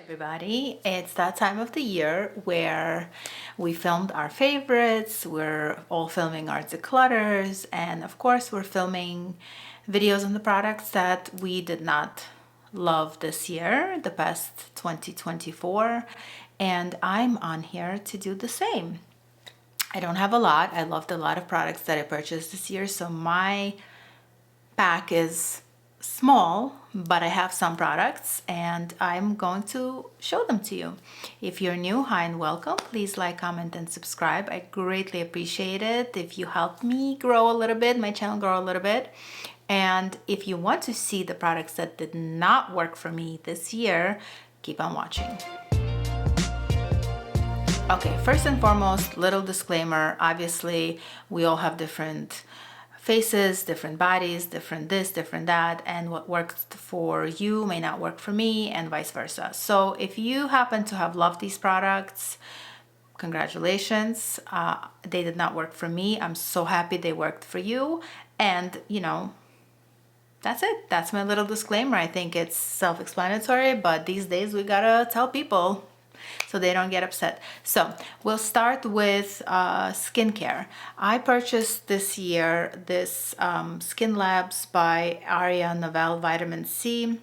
Everybody, it's that time of the year where we filmed our favorites, we're all filming our declutters, and of course we're filming videos on the products that we did not love this year, the past 2024, and I'm on here to do the same. I don't have a lot. I loved a lot of products that I purchased this year, so my pack is small, but I have some products and I'm going to show them to you. If you're new, hi and welcome. Please like, comment, and subscribe. I greatly appreciate it if you help me grow a little bit, my channel grow a little bit. And if you want to see the products that did not work for me this year, keep on watching. Okay, first and foremost, little disclaimer. Obviously, we all have different faces, different bodies, different this, different that, and what works for you may not work for me, and vice versa. So if you happen to have loved these products, congratulations. They did not work for me. I'm so happy they worked for you. And you know, that's it. That's my little disclaimer. I think it's self-explanatory, but these days we gotta tell people so they don't get upset. So we'll start with skincare. I purchased this year this Skin Labs by Ania Novelle Vitamin C,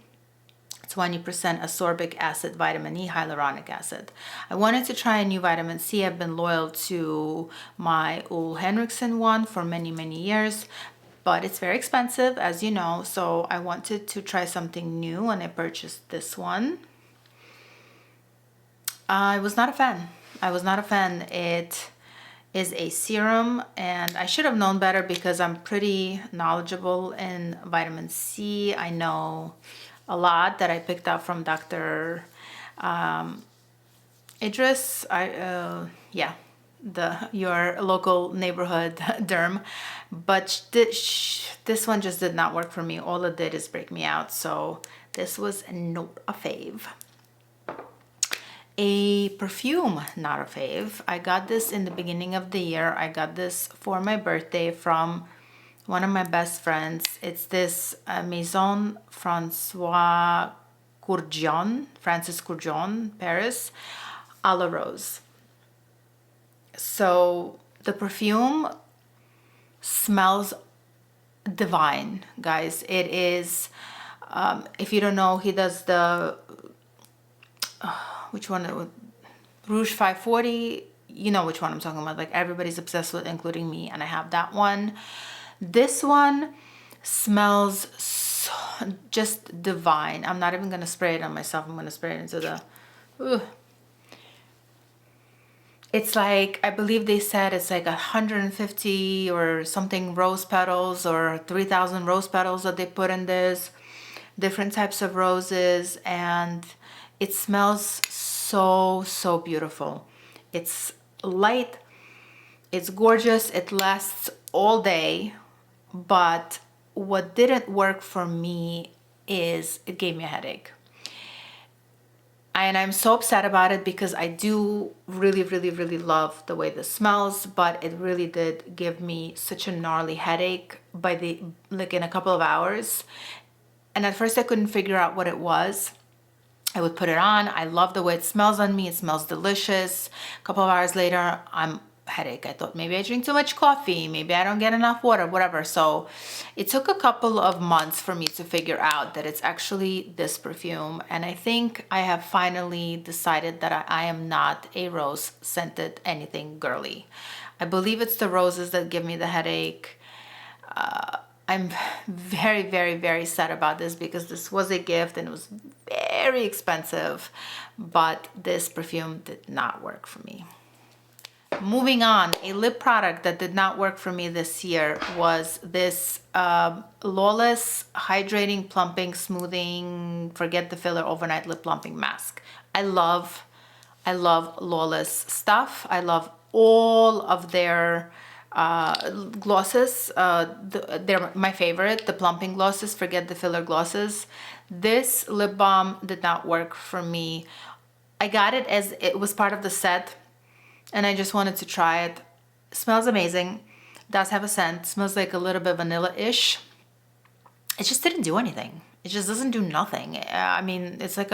20% ascorbic acid, vitamin E, hyaluronic acid. I wanted to try a new vitamin C. I've been loyal to my Ole Henriksen one for many, many years, but it's very expensive, as you know, so I wanted to try something new and I purchased this one. I was not a fan. I was not a fan. It is a serum and I should have known better because I'm pretty knowledgeable in vitamin C. I know a lot that I picked up from Dr. Idris. Your local neighborhood derm. But this one just did not work for me. All it did is break me out. So this was not a fave. A perfume, not a fave. I got this in the beginning of the year. I got this for my birthday from one of my best friends. It's this Maison Francis Kurdijan, Paris, a la rose. So the perfume smells divine, guys. It is, if you don't know, he does the which one? Rouge 540. You know which one I'm talking about. Like everybody's obsessed with, including me, and I have that one. This one smells so, just divine. I'm not even gonna spray it on myself. I'm gonna spray it into the. It's like, I believe they said it's like 150 or something rose petals or 3,000 rose petals that they put in this. Different types of roses, and it smells so beautiful. It's light, it's gorgeous, it lasts all day, but what didn't work for me is it gave me a headache. And I'm so upset about it because I do really love the way this smells, but it really did give me such a gnarly headache in a couple of hours. And at first I couldn't figure out what it was. I would put it on. I love the way it smells on me. It smells delicious. A couple of hours later, I'm headache. I thought maybe I drink too much coffee. Maybe I don't get enough water, whatever. So it took a couple of months for me to figure out that it's actually this perfume. And I think I have finally decided that I am not a rose scented anything girly. I believe it's the roses that give me the headache. I'm very sad about this because this was a gift and it was very expensive, but this perfume did not work for me. Moving on, a lip product that did not work for me this year was this Lawless Hydrating, Plumping, Smoothing, Forget the Filler Overnight Lip Plumping Mask. I love Lawless stuff. I love all of their glosses. They're my favorite, the plumping glosses, forget the filler glosses. This lip balm did not work for me. I got it as it was part of the set and I just wanted to try it. It smells amazing. It does have a scent. It smells like a little bit vanilla-ish. It just didn't do anything. It just doesn't do nothing. I mean, it's like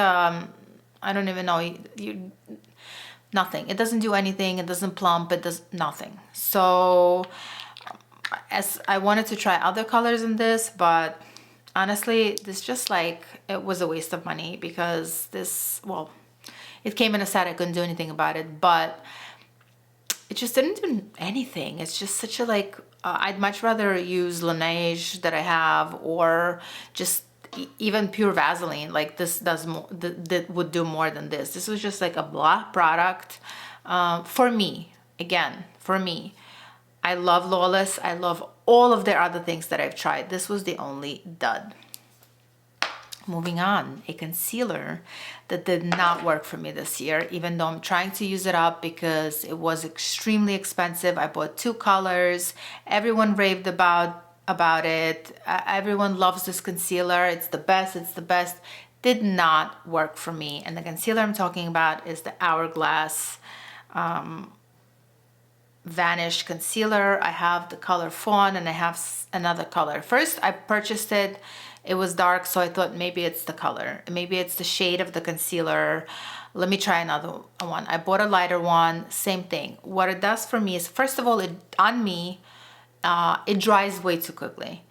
I don't even know, nothing. It doesn't do anything. It doesn't plump. It does nothing. So as I wanted to try other colors in this, but honestly, this just like, it was a waste of money because this, well, it came in a set. I couldn't do anything about it, but it just didn't do anything. It's just such a like, I'd much rather use Laneige that I have, or just even pure Vaseline. Like this does more, that would do more than this. This was just like a blah product for me. Again, for me. I love Lawless. I love all of their other things that I've tried. This was the only dud. Moving on, a concealer that did not work for me this year, even though I'm trying to use it up because it was extremely expensive. I bought 2 colors. Everyone raved about it. Everyone loves this concealer. It's the best. It's the best. Did not work for me. And the concealer I'm talking about is the Hourglass Vanish concealer. I have the color Fawn and I have another color. First, I purchased it. It was dark, so I thought maybe it's the color. Maybe it's the shade of the concealer. Let me try another one. I bought a lighter one. Same thing. What it does for me is, first of all, on me, it dries way too quickly.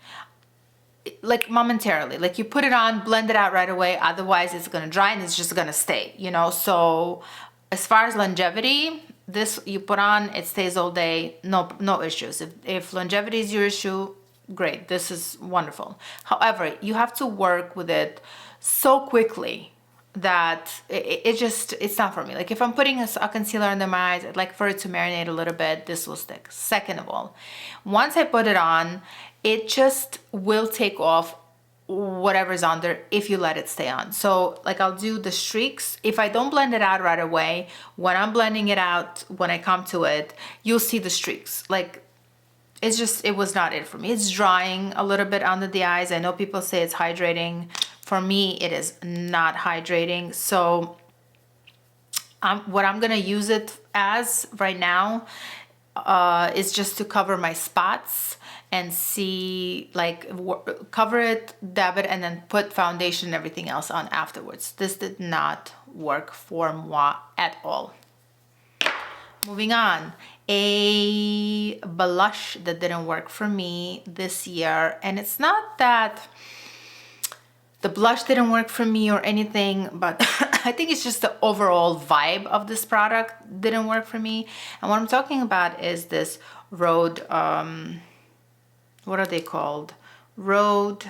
Like momentarily. Like you put it on, blend it out right away. Otherwise, it's going to dry and it's just going to stay, you know? So as far as longevity, this you put on, it stays all day. No issues. If longevity is your issue, great, this is wonderful. However, you have to work with it so quickly that it's not for me. Like if I'm putting a concealer under my eyes, I'd like for it to marinate a little bit. This will stick. Second of all, once I put it on, it just will take off whatever's under if you let it stay on. So like I'll do the streaks. If I don't blend it out right away, when I'm blending it out, when I come to it, you'll see the streaks. Like it's just, it was not it for me. It's drying a little bit under the eyes. I know people say it's hydrating. For me, it is not hydrating. So what I'm gonna use it as right now is just to cover my spots and see, like cover it, dab it, and then put foundation and everything else on afterwards. This did not work for moi at all. Moving on, a blush that didn't work for me this year. And it's not that the blush didn't work for me or anything, but I think it's just the overall vibe of this product didn't work for me. And what I'm talking about is this rhode, what are they called? Rhode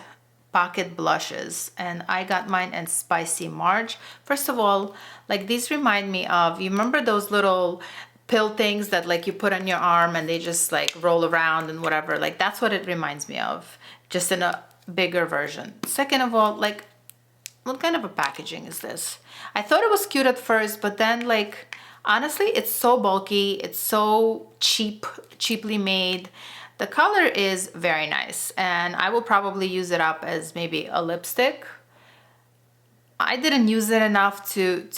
pocket blushes. And I got mine in Spicy Marg. First of all, like these remind me of, you remember those little pill things that like you put on your arm and they just like roll around and whatever? Like that's what it reminds me of, just in a bigger version. Second of all, like what kind of a packaging is this? I thought it was cute at first, but then like honestly, it's so bulky, it's so cheaply made. The color is very nice and I will probably use it up as maybe a lipstick. I didn't use it enough to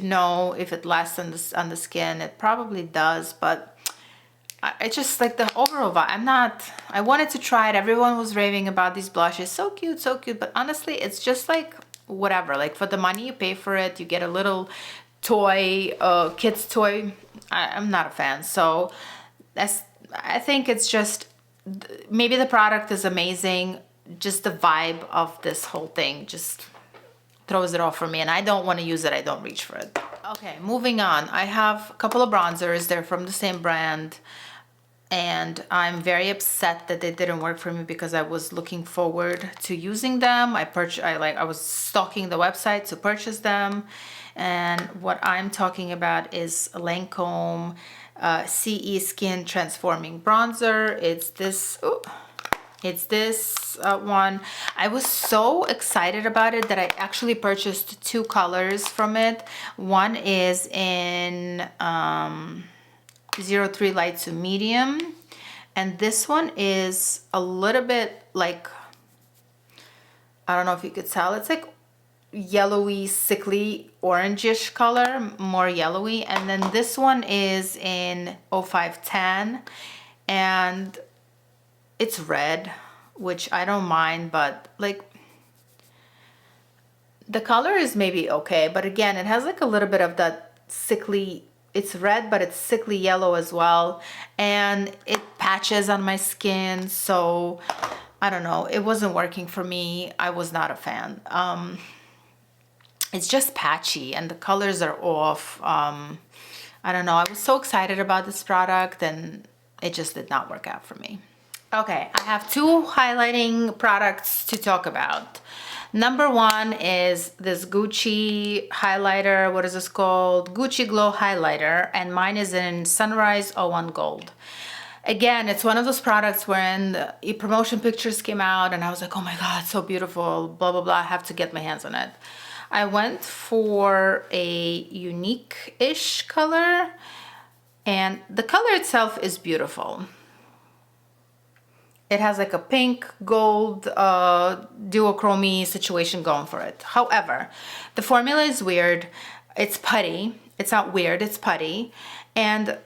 know if it lasts on the skin. It probably does, but I just like the overall vibe. I wanted to try it. Everyone was raving about these blushes. So cute, but honestly, it's just like whatever. Like for the money you pay for it, you get a little toy, kid's toy. I'm not a fan. So I think it's just, maybe the product is amazing. Just the vibe of this whole thing just throws it off for me, and I don't want to use it. I don't reach for it. Okay, moving on. I have a couple of bronzers. They're from the same brand, and I'm very upset that they didn't work for me because I was looking forward to using them. I was stalking the website to purchase them, and what I'm talking about is Lancome CE Skin Transforming Bronzer. It's this. It's this one. I was so excited about it that I actually purchased 2 colors from it. One is in 03 light to medium, and this one is a little bit like, I don't know if you could tell, it's like yellowy, sickly, orangish color, more yellowy. And then this one is in 05 tan, and it's red, which I don't mind, but like The color is maybe okay, but again, it has like a little bit of that sickly, it's red, but it's sickly yellow as well. And it patches on my skin. So I don't know, it wasn't working for me. I was not a fan. It's just patchy and the colors are off. I don't know. I was so excited about this product and it just did not work out for me. Okay, I have two highlighting products to talk about. Number one is this Gucci highlighter. What is this called? Gucci Glow Highlighter, and mine is in Sunrise 01 Gold. Again, it's one of those products when the promotion pictures came out and I was like, oh my God, so beautiful, blah, blah, blah. I have to get my hands on it. I went for a unique-ish color, and the color itself is beautiful. It has like a pink, gold, duochrome situation going for it. However, the formula is weird. It's putty. It's not weird, it's putty. And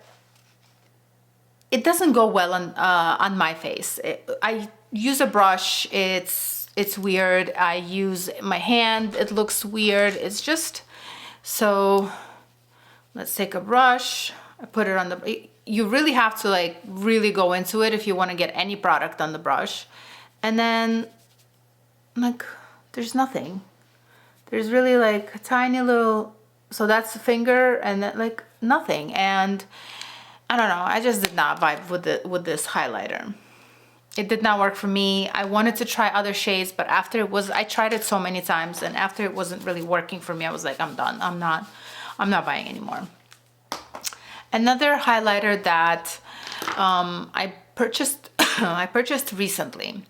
it doesn't go well on my face. I use a brush, it's weird. I use my hand, it looks weird. It's just, so let's take a brush, I put it on the, you really have to like really go into it if you want to get any product on the brush. And then like, there's nothing. There's really like a tiny little, so that's the finger and then like nothing. And I don't know, I just did not vibe with this highlighter. It did not work for me. I wanted to try other shades, but after it was, I tried it so many times, and after it wasn't really working for me, I was like, I'm done. I'm not buying anymore. Another highlighter that I purchased I purchased recently,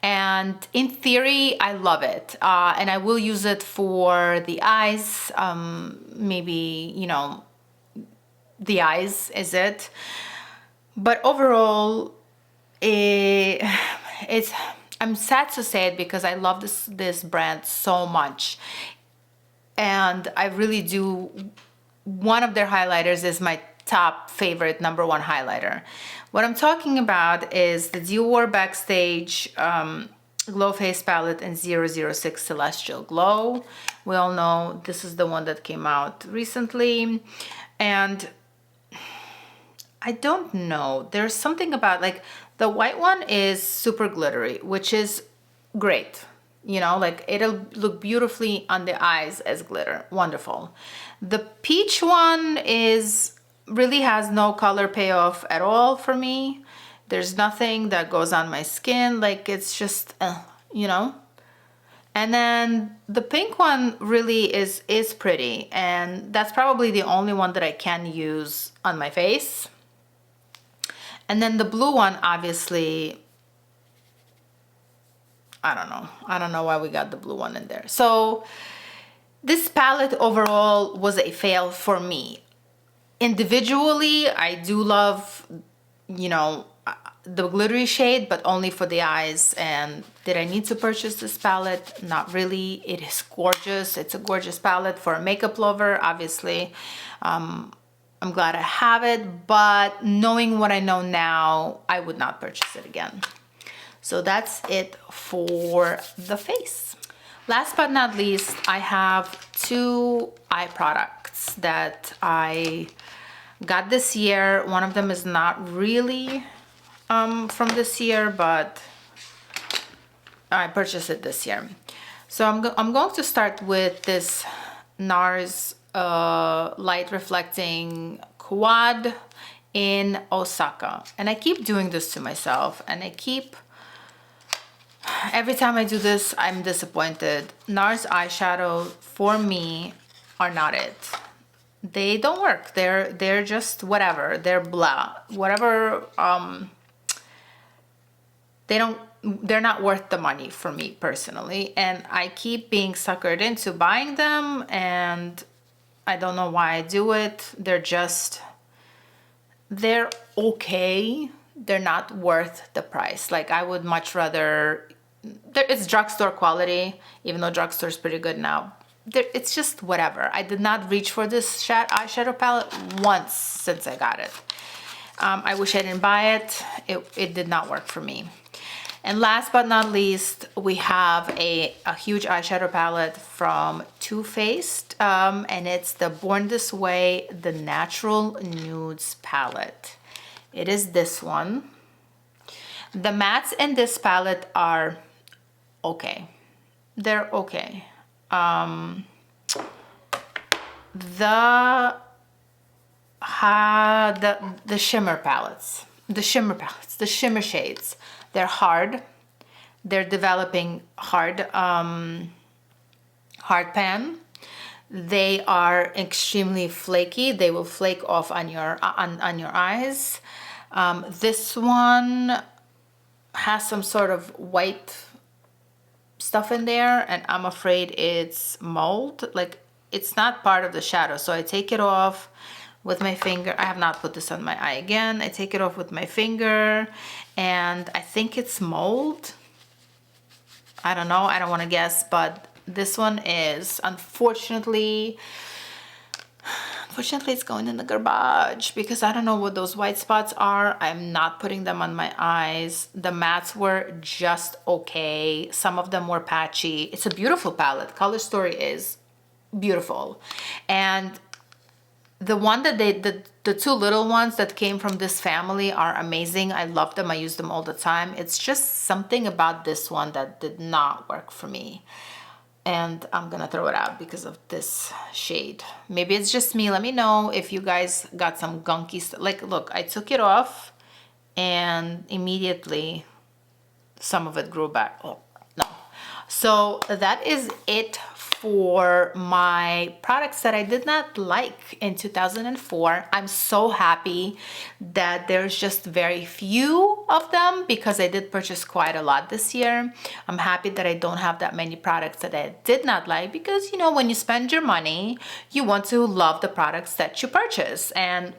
and in theory I love it, and I will use it for the eyes. Maybe, you know, the eyes is it, but overall it's, I'm sad to say it because I love this brand so much, and I really do. One of their highlighters is my top favorite #1 highlighter. What I'm talking about is the Dior Backstage Glow Face Palette in 006 Celestial Glow. We all know this is the one that came out recently, and I don't know, there's something about, like, the white one is super glittery, which is great. You know, like, it'll look beautifully on the eyes as glitter. Wonderful. The peach one really has no color payoff at all for me. There's nothing that goes on my skin. Like, it's just, you know. And then the pink one really is pretty. And that's probably the only one that I can use on my face. And then the blue one, obviously, I don't know why we got the blue one in there. So this palette overall was a fail for me. Individually, I do love, you know, the glittery shade, but only for the eyes. And did I need to purchase this palette? Not really. It is gorgeous. It's a gorgeous palette for a makeup lover, obviously. I'm glad I have it, but knowing what I know now, I would not purchase it again. So that's it for the face. Last but not least, I have two eye products that I got this year. One of them is not really from this year, but I purchased it this year. So I'm going to start with this Nars light reflecting quad in Osaka. And I keep doing this to myself, and every time I do this, I'm disappointed. Nars eyeshadow for me are not it. They don't work. They're just whatever. They're blah. Whatever. They're not worth the money for me personally. And I keep being suckered into buying them, and I don't know why I do it. They're okay. They're not worth the price. Like, I would much rather, it's drugstore quality, even though drugstore is pretty good now. It's just whatever. I did not reach for this eyeshadow palette once since I got it. I wish I didn't buy it. It did not work for me. And last but not least, we have a huge eyeshadow palette from Too Faced, and it's the Born This Way, the Natural Nudes palette. It is this one. The mattes in this palette are okay. They're okay. The shimmer palettes, the shimmer shades, they're hard. They're developing hard pan. They are extremely flaky. They will flake off on your eyes. This one has some sort of white stuff in there, and I'm afraid it's mold. Like, it's not part of the shadow, so I take it off with my finger. I have not put this on my eye again. I take it off with my finger, and I think it's mold. I don't know, I don't want to guess, but this one is, unfortunately it's going in the garbage because I don't know what those white spots are. I'm not putting them on my eyes. The mattes were just okay. Some of them were patchy. It's a beautiful palette. Color Story is beautiful. And the one that the two little ones that came from this family are amazing. I love them. I use them all the time. It's just something about this one that did not work for me. And I'm gonna throw it out because of this shade. Maybe it's just me. Let me know if you guys got some gunky stuff. Like, look, I took it off and immediately some of it grew back. Oh, no. So that is it for my products that I did not like in 2004. I'm so happy that there's just very few of them because I did purchase quite a lot this year. I'm happy that I don't have that many products that I did not like because, you know, when you spend your money, you want to love the products that you purchase. And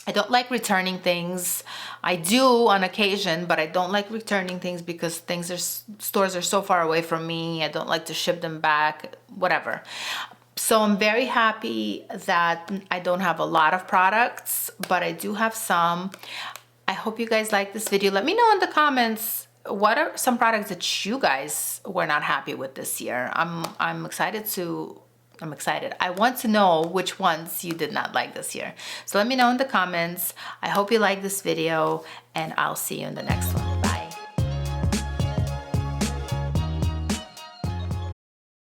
I don't like returning things. I do on occasion, but I don't like returning things because stores are so far away from me. I don't like to ship them back, whatever. So I'm very happy that I don't have a lot of products, but I do have some. I hope you guys like this video. Let me know in the comments what are some products that you guys were not happy with this year. I'm excited. I want to know which ones you did not like this year. So let me know in the comments. I hope you like this video, and I'll see you in the next one.